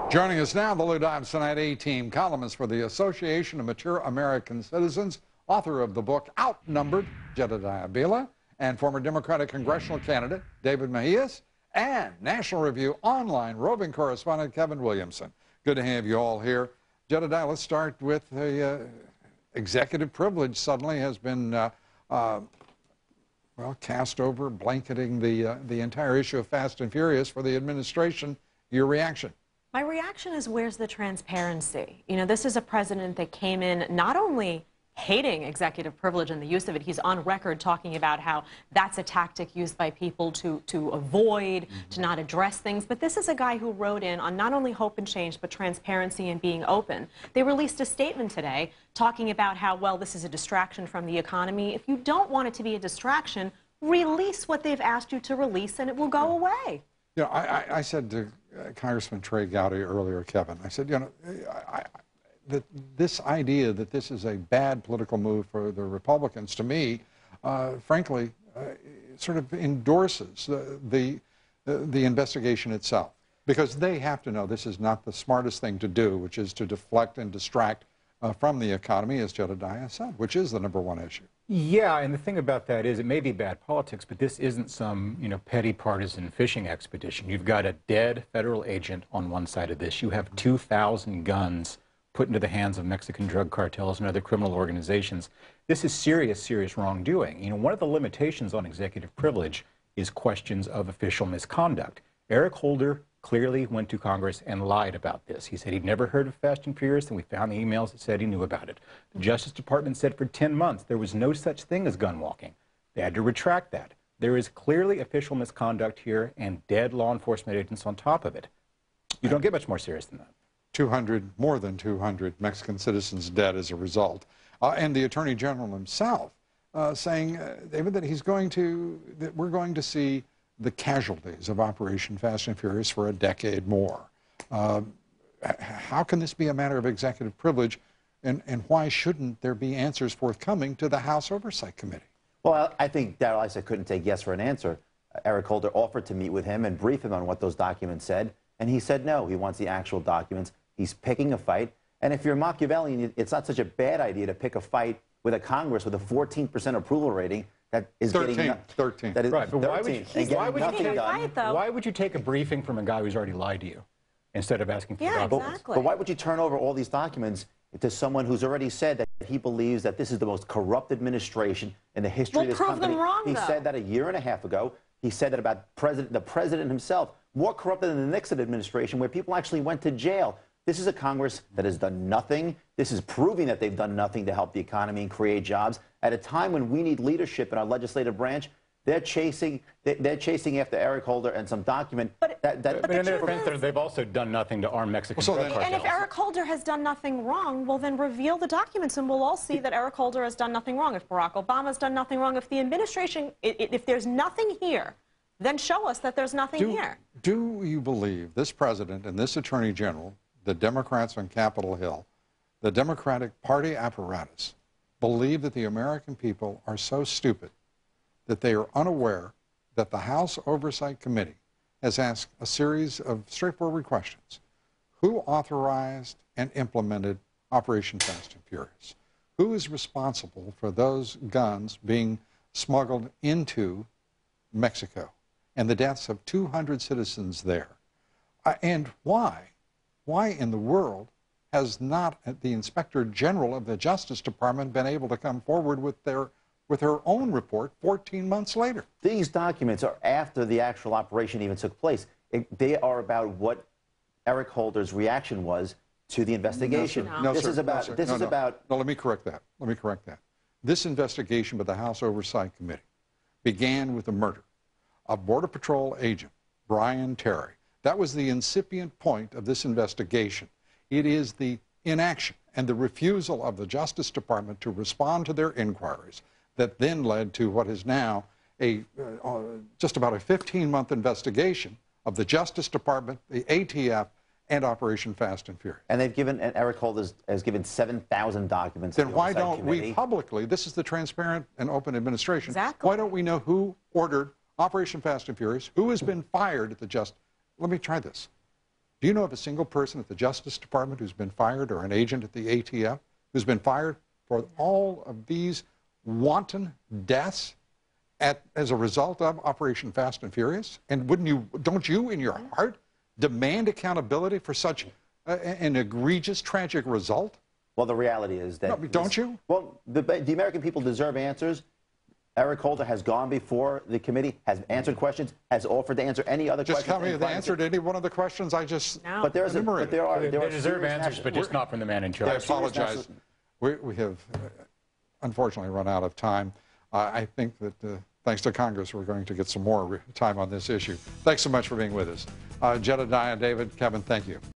Joining us now, the Lou Dobbs Tonight A-Team, columnist for the Association of Mature American Citizens, author of the book Outnumbered, Jedediah Bila, and former Democratic congressional candidate David Mejias, and National Review online roving correspondent Kevin Williamson. Good to have you all here. Jedediah, let's start with the executive privilege suddenly has been well, cast over, blanketing the entire issue of Fast and Furious for the administration. Your reaction? My reaction is, where's the transparency? You know, this is a president that came in not only hating executive privilege and the use of it. He's on record talking about how that's a tactic used by people to avoid, to not address things. But this is a guy who wrote in on not only hope and change, but transparency and being open. They released a statement today talking about how, well, this is a distraction from the economy. If you don't want it to be a distraction, release what they've asked you to release and it will go away. You know, I said to Congressman Trey Gowdy earlier, Kevin, I said, you know, this idea that this is a bad political move for the Republicans, to me, frankly, sort of endorses the investigation itself. Because they have to know this is not the smartest thing to do, which is to deflect and distract from the economy, as Jedediah said, which is the #1 issue. Yeah, and the thing about that is it may be bad politics, but this isn't some, you know, petty partisan fishing expedition. You've got a dead federal agent on one side of this. You have 2,000 guns put into the hands of Mexican drug cartels and other criminal organizations. This is serious, serious wrongdoing. You know, one of the limitations on executive privilege is questions of official misconduct. Eric Holder clearly went to Congress and lied about this. He said he'd never heard of Fast and Furious, and we found the emails that said he knew about it. The Justice Department said for 10 months there was no such thing as gun walking. They had to retract that. There is clearly official misconduct here and dead law enforcement agents on top of it. You don't get much more serious than that. More than 200 Mexican citizens dead as a result. And the Attorney General himself saying, David, that we're going to see the casualties of Operation Fast and Furious for a decade more. How can this be a matter of executive privilege, and why shouldn't there be answers forthcoming to the House Oversight Committee? Well, I think Darrell Issa couldn't take yes for an answer. Eric Holder offered to meet with him and brief him on what those documents said, and he said no. He wants the actual documents. He's picking a fight, and if you're Machiavellian, it's not such a bad idea to pick a fight with a Congress with a 14% approval rating. That is 13. That is right, but 13. Why would you take a briefing from a guy who's already lied to you instead of asking for documents? Exactly. But why would you turn over all these documents to someone who's already said that he believes that this is the most corrupt administration in the history of this prove company? them wrong, He though. said that a year and a half ago. He said that about the president himself, more corrupted than the Nixon administration, where people actually went to jail. This is a Congress that has done nothing. This is proving that they've done nothing to help the economy and create jobs. At a time when we need leadership in our legislative branch, they're chasing after Eric Holder and some document. But in their defense, they've also done nothing to arm Mexican drug cartels. And if Eric Holder has done nothing wrong, well, then reveal the documents, and we'll all see that Eric Holder has done nothing wrong. If Barack Obama's done nothing wrong, if the administration, if there's nothing here, then show us that there's nothing here. Do you believe this president and this Attorney General, the Democrats on Capitol Hill, the Democratic Party apparatus, believe that the American people are so stupid that they are unaware that the House Oversight Committee has asked a series of straightforward questions? Who authorized and implemented Operation Fast and Furious? Who is responsible for those guns being smuggled into Mexico and the deaths of 200 citizens there? And why in the world has not the Inspector General of the Justice Department been able to come forward with her own report 14 months later? These documents are after the actual operation even took place. They are about what Eric Holder's reaction was to the investigation. No, this sir. is about. No, let me correct that. Let me correct that. This investigation by the House Oversight Committee began with the murder of Border Patrol agent Brian Terry. That was the incipient point of this investigation. It is the inaction and the refusal of the Justice Department to respond to their inquiries that then led to what is now just about a 15-month investigation of the Justice Department, the ATF, and Operation Fast and Furious. And Eric Holder has given 7,000 documents. Then why don't we publicly, this is the transparent and open administration, exactly. Why don't we know who ordered Operation Fast and Furious, who has been fired at the Let me try this. Do you know of a single person at the Justice Department who's been fired, or an agent at the ATF who's been fired for all of these wanton deaths as a result of Operation Fast and Furious? And don't you in your heart demand accountability for such an egregious, tragic result? Well, the reality is that... No, don't you? Well, the American people deserve answers. Eric Holder has gone before the committee, has answered questions, has offered to answer any other questions. Just tell me the answer to any one of the questions I just enumerated. But they deserve answers, but just not from the man in charge. I apologize. We have unfortunately run out of time. I think that thanks to Congress, we're going to get some more time on this issue. Thanks so much for being with us. Jedediah, David, Kevin, thank you.